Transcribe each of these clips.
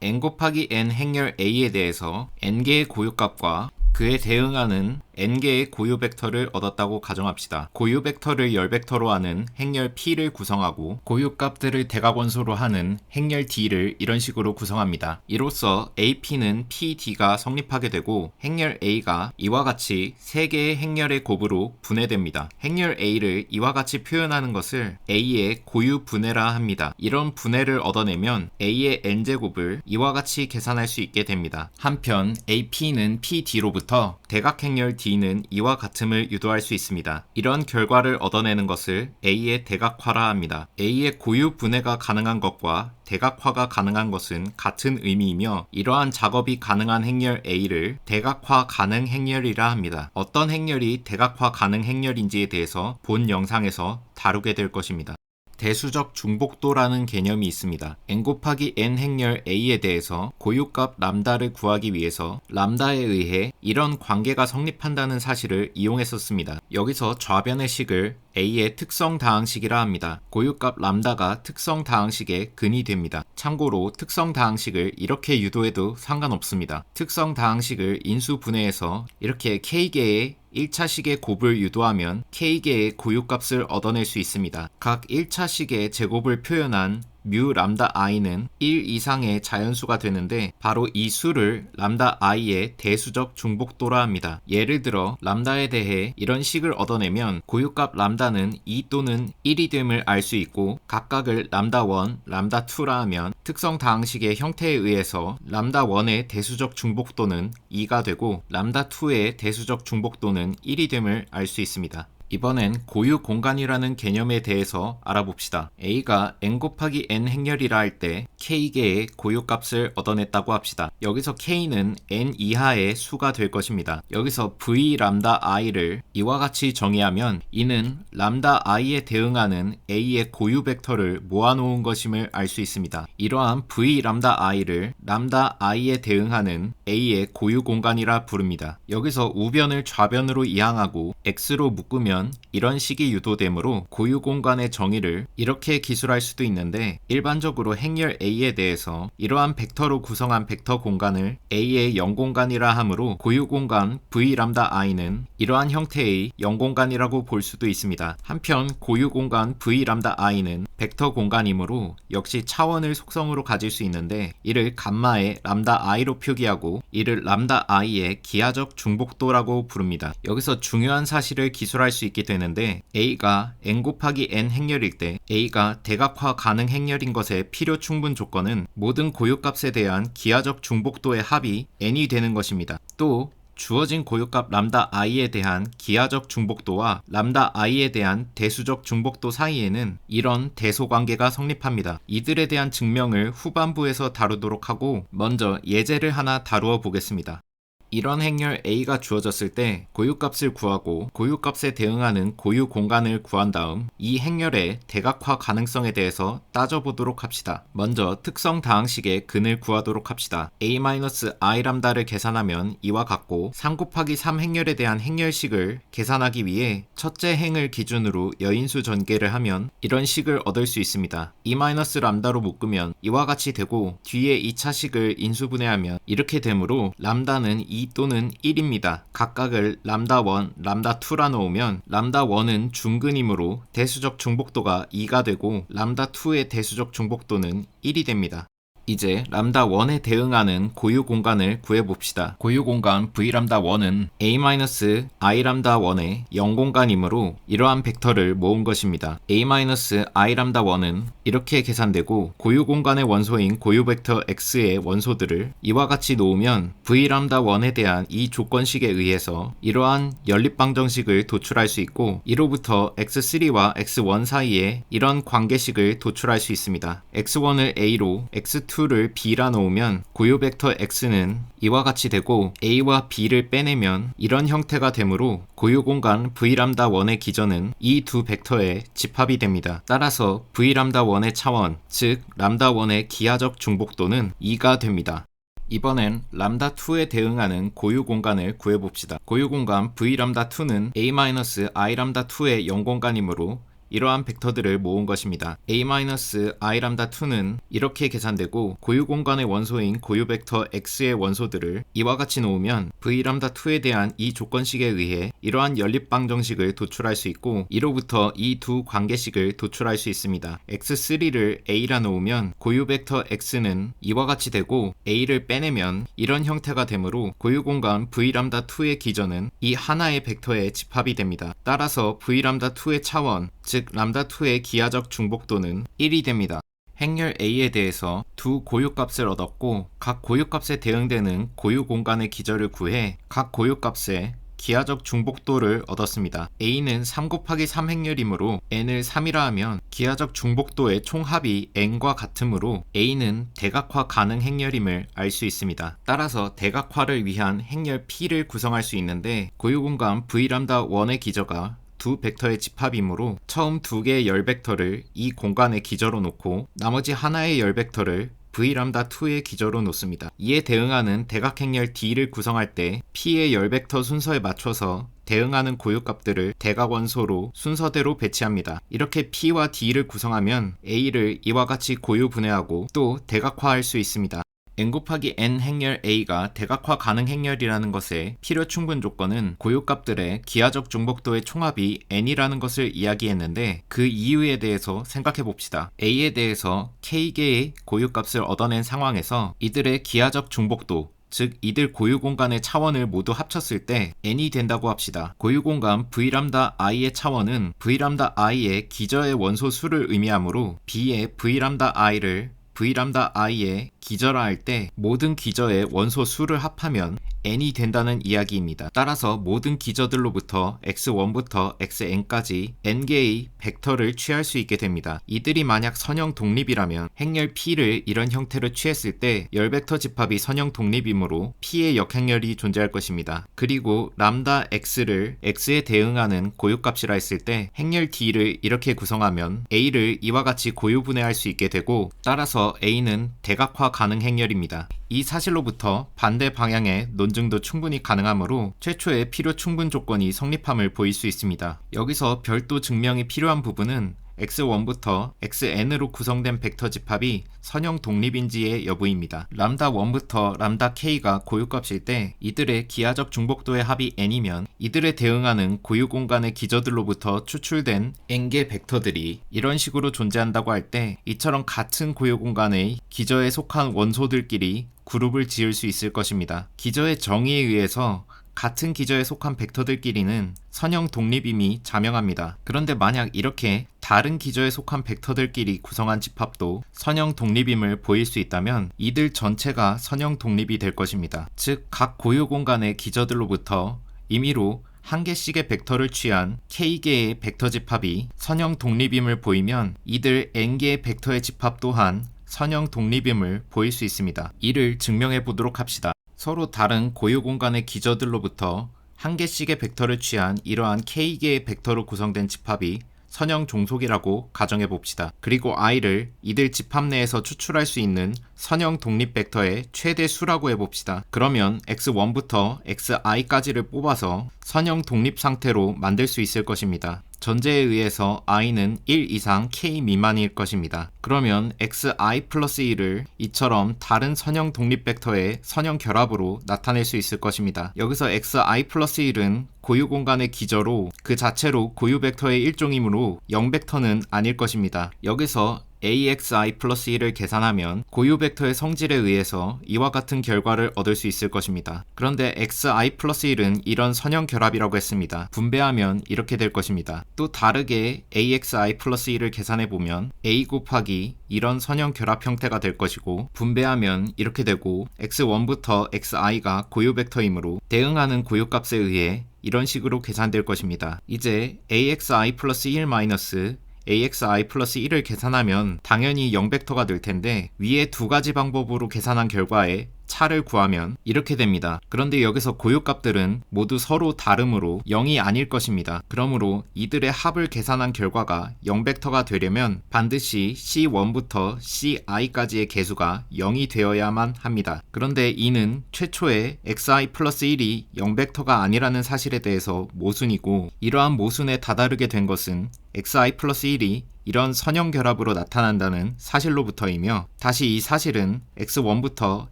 n 곱하기 n 행렬 A에 대해서 n개의 고유값과 그에 대응하는 n개의 고유 벡터를 얻었다고 가정합시다. 고유 벡터를 열 벡터로 하는 행렬 P를 구성하고 고유 값들을 대각원소로 하는 행렬 D를 이런 식으로 구성합니다. 이로써 AP는 PD가 성립하게 되고 행렬 A가 이와 같이 3개의 행렬의 곱으로 분해됩니다. 행렬 A를 이와 같이 표현하는 것을 A의 고유 분해라 합니다. 이런 분해를 얻어내면 A의 n제곱을 이와 같이 계산할 수 있게 됩니다. 한편 AP는 PD로부터 대각행렬 D는 이와 같음을 유도할 수 있습니다. 이런 결과를 얻어내는 것을 A의 대각화라 합니다. A의 고유 분해가 가능한 것과 대각화가 가능한 것은 같은 의미이며 이러한 작업이 가능한 행렬 A를 대각화 가능 행렬이라 합니다. 어떤 행렬이 대각화 가능 행렬인지에 대해서 본 영상에서 다루게 될 것입니다. 대수적 중복도라는 개념이 있습니다. n 곱하기 n 행렬 A에 대해서 고유값 람다를 구하기 위해서 람다에 의해 이런 관계가 성립한다는 사실을 이용했었습니다. 여기서 좌변의 식을 A의 특성 다항식이라 합니다. 고유값 람다가 특성 다항식의 근이 됩니다. 참고로 특성 다항식을 이렇게 유도해도 상관없습니다. 특성 다항식을 인수 분해해서 이렇게 K개의 1차식의 곱을 유도하면 K개의 고유값을 얻어낼 수 있습니다. 각 1차식의 제곱을 표현한 뮤 람다 i는 1 이상의 자연수가 되는데 바로 이 수를 람다 i의 대수적 중복도라 합니다. 예를 들어 람다에 대해 이런 식을 얻어내면 고유값 람다는 2 또는 1이 됨을 알 수 있고 각각을 람다 1, 람다 2라 하면 특성 다항식의 형태에 의해서 람다 1의 대수적 중복도는 2가 되고 람다 2의 대수적 중복도는 1이 됨을 알 수 있습니다. 이번엔 고유 공간이라는 개념에 대해서 알아봅시다. A가 n 곱하기 n 행렬이라 할 때 K개의 고유값을 얻어냈다고 합시다. 여기서 K는 n 이하의 수가 될 것입니다. 여기서 V 람다 i를 이와 같이 정의하면 이는 람다 i에 대응하는 A의 고유 벡터를 모아놓은 것임을 알 수 있습니다. 이러한 V 람다 i를 람다 i에 대응하는 A의 고유 공간이라 부릅니다. 여기서 우변을 좌변으로 이항하고 x로 묶으면 이런 식이 유도되므로 고유 공간의 정의를 이렇게 기술할 수도 있는데 일반적으로 행렬 A에 대해서 이러한 벡터로 구성한 벡터 공간을 A의 0공간이라 하므로 고유 공간 V 람다 i는 이러한 형태의 0공간이라고 볼 수도 있습니다. 한편 고유 공간 V 람다 i는 벡터 공간이므로 역시 차원을 속성으로 가질 수 있는데 이를 감마의 람다 i로 표기하고 이를 람다 i의 기하적 중복도라고 부릅니다. 여기서 중요한 사실을 기술할 수 있게 되는데 A가 n 곱하기 n 행렬일 때 A가 대각화 가능 행렬인 것의 필요 충분 조건은 모든 고유값에 대한 기하적 중복도의 합이 n이 되는 것입니다. 또 주어진 고유값 람다 i에 대한 기하적 중복도와 람다 i에 대한 대수적 중복도 사이에는 이런 대소관계가 성립합니다. 이들에 대한 증명을 후반부에서 다루도록 하고 먼저 예제를 하나 다루어 보겠습니다. 이런 행렬 A가 주어졌을 때 고유값을 구하고 고유값에 대응하는 고유 공간을 구한 다음 이 행렬의 대각화 가능성에 대해서 따져보도록 합시다. 먼저 특성 다항식의 근을 구하도록 합시다. A-i 람다를 계산하면 이와 같고 3 곱하기 3 행렬에 대한 행렬식을 계산하기 위해 첫째 행을 기준으로 여인수 전개를 하면 이런 식을 얻을 수 있습니다. E-람다로 묶으면 이와 같이 되고 뒤에 2차식을 인수분해하면 이렇게 되므로 람다는 2 또는 1입니다. 각각을 람다 1, 람다 2라 놓으면 람다 1은 중근이므로 대수적 중복도가 2가 되고 람다 2의 대수적 중복도는 1이 됩니다. 이제 람다 1에 대응하는 고유 공간을 구해봅시다. 고유 공간 V 람다 1은 A-i 람다 1의 0공간이므로 이러한 벡터를 모은 것입니다. A-i 람다 1은 이렇게 계산되고 고유 공간의 원소인 고유 벡터 X의 원소들을 이와 같이 놓으면 V 람다 1에 대한 이 조건식에 의해서 이러한 연립방정식을 도출할 수 있고 이로부터 X3와 X1 사이에 이런 관계식을 도출할 수 있습니다. X1을 A로 X2를 B라 놓으면 고유 벡터 X는 이와 같이 되고 A와 B를 빼내면 이런 형태가 되므로 고유 공간 V 람다 1의 기전은 이 두 벡터의 집합이 됩니다. 따라서 V 람다 1의 차원, 즉 람다 1의 기하적 중복도는 2가 됩니다. 이번엔 람다 2에 대응하는 고유 공간을 구해봅시다. 고유 공간 V 람다 2는 A-i 람다 2의 0공간이므로 이러한 벡터들을 모은 것입니다. a-i2는 이렇게 계산되고 고유 공간의 원소인 고유 벡터 x의 원소들을 이와 같이 놓으면 v2에 대한 이 조건식에 의해 이러한 연립방정식을 도출할 수 있고 이로부터 이 두 관계식을 도출할 수 있습니다. x3를 a라 놓으면 고유 벡터 x는 이와 같이 되고 a를 빼내면 이런 형태가 되므로 고유 공간 v2의 기저는 이 하나의 벡터의 집합이 됩니다. 따라서 v2의 차원, 즉 λ2의 기하적 중복도는 1이 됩니다. 행렬 A에 대해서 두 고유값을 얻었고 각 고유값에 대응되는 고유 공간의 기저를 구해 각 고유값의 기하적 중복도를 얻었습니다. A는 3 곱하기 3 행렬이므로 n을 3이라 하면 기하적 중복도의 총합이 n과 같으므로 A는 대각화 가능 행렬임을 알 수 있습니다. 따라서 대각화를 위한 행렬 P를 구성할 수 있는데 고유 공간 v1의 기저가 두 벡터의 집합이므로 처음 두 개의 열 벡터를 이 공간의 기저로 놓고 나머지 하나의 열 벡터를 v2의 기저로 놓습니다. 이에 대응하는 대각행렬 D를 구성할 때 P의 열 벡터 순서에 맞춰서 대응하는 고유값들을 대각원소로 순서대로 배치합니다. 이렇게 P와 D를 구성하면 A를 이와 같이 고유 분해하고 또 대각화할 수 있습니다. n 곱하기 n 행렬 A가 대각화 가능 행렬이라는 것의 필요 충분 조건은 고유값들의 기하적 중복도의 총합이 n이라는 것을 이야기했는데 그 이유에 대해서 생각해 봅시다. A에 대해서 k개의 고유값을 얻어낸 상황에서 이들의 기하적 중복도, 즉 이들 고유 공간의 차원을 모두 합쳤을 때 n이 된다고 합시다. 고유 공간 v-i의 차원은 v-i의 기저의 원소 수를 의미하므로 b의 v-i를 v-i의 기저라 할 때 모든 기저의 원소 수를 합하면 n이 된다는 이야기입니다. 따라서 모든 기저들로부터 x1부터 xn까지 n개의 벡터를 취할 수 있게 됩니다. 이들이 만약 선형 독립이라면 행렬 P를 이런 형태로 취했을 때 열 벡터 집합이 선형 독립이므로 P의 역행렬이 존재할 것입니다. 그리고 람다 x를 x에 대응하는 고유값이라 했을 때 행렬 D를 이렇게 구성하면 A를 이와 같이 고유분해할 수 있게 되고 따라서 A는 대각화 가능 행렬입니다. 이 사실로부터 반대 방향의 논증도 충분히 가능하므로 최초의 필요 충분 조건이 성립함을 보일 수 있습니다. 여기서 별도 증명이 필요한 부분은 x1부터 xn으로 구성된 벡터 집합이 선형 독립인지의 여부입니다. λ1부터 λk가 고유값일 때 이들의 기하적 중복도의 합이 n이면 이들에 대응하는 고유 공간의 기저들로부터 추출된 n개 벡터들이 이런 식으로 존재한다고 할 때 이처럼 같은 고유 공간의 기저에 속한 원소들끼리 그룹을 지을 수 있을 것입니다. 기저의 정의에 의해서 같은 기저에 속한 벡터들끼리는 선형 독립임이 자명합니다. 그런데 만약 이렇게 다른 기저에 속한 벡터들끼리 구성한 집합도 선형 독립임을 보일 수 있다면 이들 전체가 선형 독립이 될 것입니다. 즉, 각 고유 공간의 기저들로부터 임의로 한 개씩의 벡터를 취한 k개의 벡터 집합이 선형 독립임을 보이면 이들 n개의 벡터의 집합 또한 선형 독립임을 보일 수 있습니다. 이를 증명해 보도록 합시다. 서로 다른 고유 공간의 기저들로부터 한 개씩의 벡터를 취한 이러한 k개의 벡터로 구성된 집합이 선형 종속이라고 가정해 봅시다. 그리고 i를 이들 집합 내에서 추출할 수 있는 선형 독립 벡터의 최대 수라고 해봅시다. 그러면 x1부터 xi까지를 뽑아서 선형 독립 상태로 만들 수 있을 것입니다. 전제에 의해서 i는 1 이상 k 미만일 것입니다. 그러면 xi 플러스 1을 이처럼 다른 선형 독립 벡터의 선형 결합으로 나타낼 수 있을 것입니다. 여기서 xi 플러스 1은 고유 공간의 기저로 그 자체로 고유 벡터의 일종이므로 0벡터는 아닐 것입니다. 여기서 axi 플러스 1을 계산하면 고유 벡터의 성질에 의해서 이와 같은 결과를 얻을 수 있을 것입니다. 그런데 xi 플러스 1은 이런 선형 결합이라고 했습니다. 분배하면 이렇게 될 것입니다. 또 다르게 axi 플러스 1을 계산해보면 a 곱하기 이런 선형 결합 형태가 될 것이고 분배하면 이렇게 되고 x1부터 xi가 고유 벡터이므로 대응하는 고유값에 의해 이런 식으로 계산될 것입니다. 이제 axi 플러스 1 마이너스 axi 플러스 1을 계산하면 당연히 0벡터가 될 텐데 위에 두 가지 방법으로 계산한 결과에 차를 구하면 이렇게 됩니다. 그런데 여기서 고유값들은 모두 서로 다르므로 0이 아닐 것입니다. 그러므로 이들의 합을 계산한 결과가 0벡터가 되려면 반드시 C1부터 Ci까지의 개수가 0이 되어야만 합니다. 그런데 이는 최초의 xi 플러스 1이 0벡터가 아니라는 사실에 대해서 모순이고, 이러한 모순에 다다르게 된 것은 xi 플러스 1이 이런 선형 결합으로 나타난다는 사실로부터이며, 다시 이 사실은 x1부터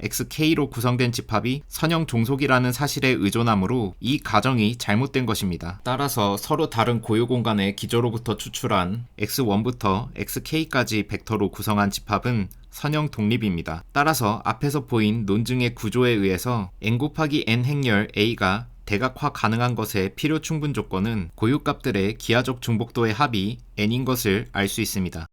xk로 구성된 집합이 선형 종속이라는 사실에 의존하므로 이 가정이 잘못된 것입니다. 따라서 서로 다른 고유 공간의 기저로부터 추출한 x1부터 xk까지 벡터로 구성한 집합은 선형 독립입니다. 따라서 앞에서 보인 논증의 구조에 의해서 n 곱하기 n 행렬 A가 대각화 가능한 것의 필요 충분 조건은 고유값들의 기하적 중복도의 합이 n인 것을 알 수 있습니다.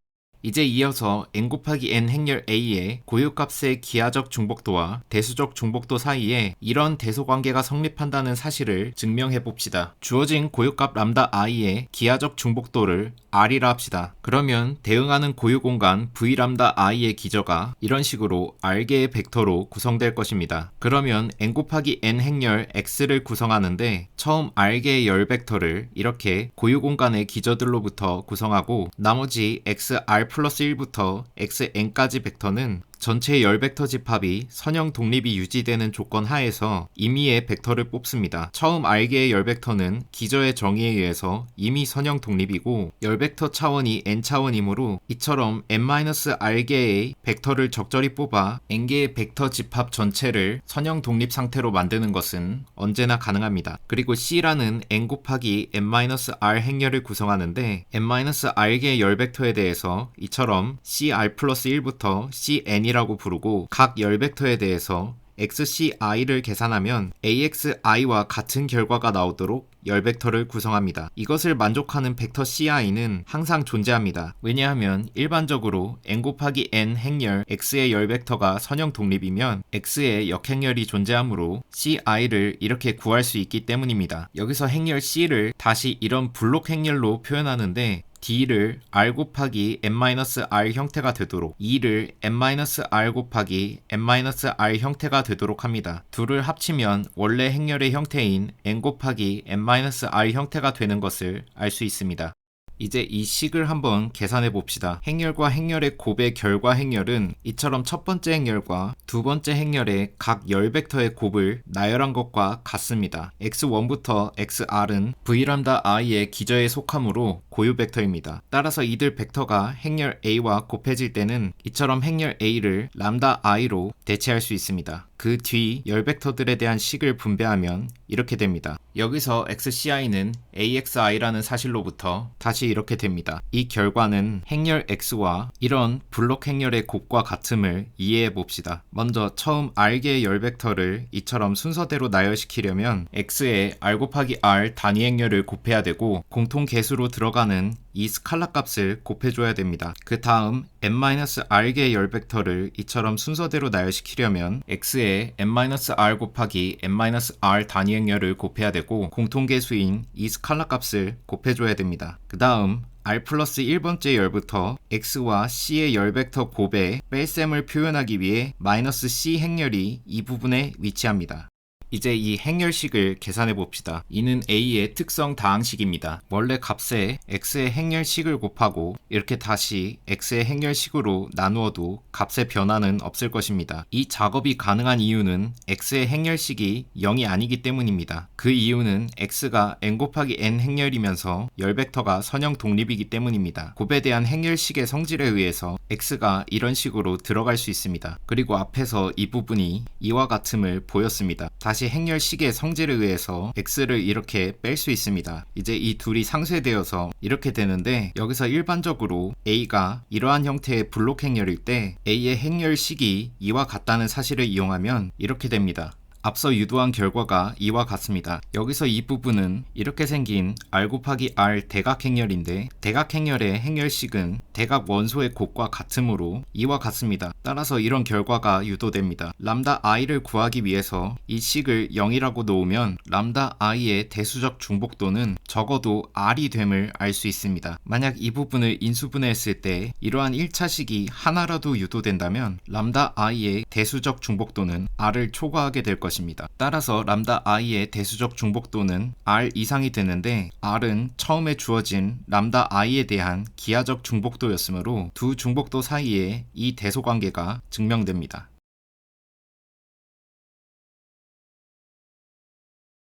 이제 이어서 n 곱하기 n 행렬 A의 고유값의 기하적 중복도와 대수적 중복도 사이에 이런 대소관계가 성립한다는 사실을 증명해 봅시다. 주어진 고유값 람다 i의 기하적 중복도를 r이라 합시다. 그러면 대응하는 고유공간 v 람다 i의 기저가 이런 식으로 r개의 벡터로 구성될 것입니다. 그러면 n 곱하기 n 행렬 x를 구성하는데 처음 r개의 열 벡터를 이렇게 고유공간의 기저들로부터 구성하고, 나머지 xr 플러스 1부터 xn까지 벡터는 전체 열 벡터 집합이 선형 독립이 유지되는 조건 하에서 임의의 벡터를 뽑습니다. 처음 r개의 열 벡터는 기저의 정의에 의해서 임의 선형 독립이고, 열 벡터 차원이 n 차원이므로 이처럼 n-r개의 벡터를 적절히 뽑아 n개의 벡터 집합 전체를 선형 독립 상태로 만드는 것은 언제나 가능합니다. 그리고 C라는 n 곱하기 n-r 행렬을 구성하는데 n-r개의 열 벡터에 대해서 이처럼 cr 플러스 1부터 cn 이라고 부르고, 각 열 벡터에 대해서 xci를 계산하면 axi와 같은 결과가 나오도록 열 벡터를 구성합니다. 이것을 만족하는 벡터 ci는 항상 존재합니다. 왜냐하면 일반적으로 n 곱하기 n 행렬 x의 열 벡터가 선형 독립이면 x의 역행렬이 존재하므로 ci를 이렇게 구할 수 있기 때문입니다. 여기서 행렬 c를 다시 이런 블록 행렬로 표현하는데 D를 R 곱하기 n-R 형태가 되도록, E를 n-R 곱하기 n-R 형태가 되도록 합니다. 둘을 합치면 원래 행렬의 형태인 n 곱하기 n-R 형태가 되는 것을 알 수 있습니다. 이제 이 식을 한번 계산해 봅시다. 행렬과 행렬의 곱의 결과 행렬은 이처럼 첫 번째 행렬과 두 번째 행렬의 각 열 벡터의 곱을 나열한 것과 같습니다. x1부터 xr은 v람다 i의 기저에 속하므로 고유 벡터입니다. 따라서 이들 벡터가 행렬 a와 곱해질 때는 이처럼 행렬 a를 람다 i로 대체할 수 있습니다. 그 뒤 열 벡터들에 대한 식을 분배하면 이렇게 됩니다. 여기서 xci는 axi라는 사실로부터 다시 이렇게 됩니다. 이 결과는 행렬 x와 이런 블록 행렬의 곱과 같음을 이해해 봅시다. 먼저 처음 r개의 열 벡터를 이처럼 순서대로 나열시키려면 x에 r 곱하기 r 단위 행렬을 곱해야 되고, 공통 계수로 들어가는 이 스칼라 값을 곱해줘야 됩니다. 그 다음 n-r개의 열 벡터를 이처럼 순서대로 나열시키려면 x에 n-r 곱하기 n-r 단위 행렬을 곱해야 되고, 공통 계수인 이 스칼라 값을 곱해줘야 됩니다. 그 다음 r 플러스 1번째 열부터 x와 c의 열 벡터 곱의 뺄셈을 표현하기 위해 마이너스 c 행렬이 이 부분에 위치합니다. 이제 이 행렬식을 계산해 봅시다. 이는 A의 특성 다항식입니다. 원래 값에 x의 행렬식을 곱하고 이렇게 다시 x의 행렬식으로 나누어도 값의 변화는 없을 것입니다. 이 작업이 가능한 이유는 x의 행렬식이 0이 아니기 때문입니다. 그 이유는 x가 n 곱하기 n 행렬이면서 열 벡터가 선형 독립이기 때문입니다. 곱에 대한 행렬식의 성질에 의해서 x가 이런 식으로 들어갈 수 있습니다. 그리고 앞에서 이 부분이 이와 같음을 보였습니다. 다시 행렬식의 성질에 의해서 x를 이렇게 뺄 수 있습니다. 이제 이 둘이 상쇄되어서 이렇게 되는데, 여기서 일반적으로 a가 이러한 형태의 블록 행렬일 때 a의 행렬식이 이와 같다는 사실을 이용하면 이렇게 됩니다. 앞서 유도한 결과가 이와 같습니다. 여기서 이 부분은 이렇게 생긴 R 곱하기 R 대각행렬인데 대각행렬의 행렬식은 대각 원소의 곱과 같으므로 이와 같습니다. 따라서 이런 결과가 유도됩니다. 람다 i를 구하기 위해서 이 식을 0이라고 놓으면 람다 i의 대수적 중복도는 적어도 r이 됨을 알 수 있습니다. 만약 이 부분을 인수분해했을 때 이러한 1차식이 하나라도 유도된다면 람다 i의 대수적 중복도는 r을 초과하게 될 것입니다. 따라서 람다 i의 대수적 중복도는 r 이상이 되는데 r은 처음에 주어진 람다 i에 대한 기하적 중복도였으므로 두 중복도 사이에 이 대소관계가 증명됩니다.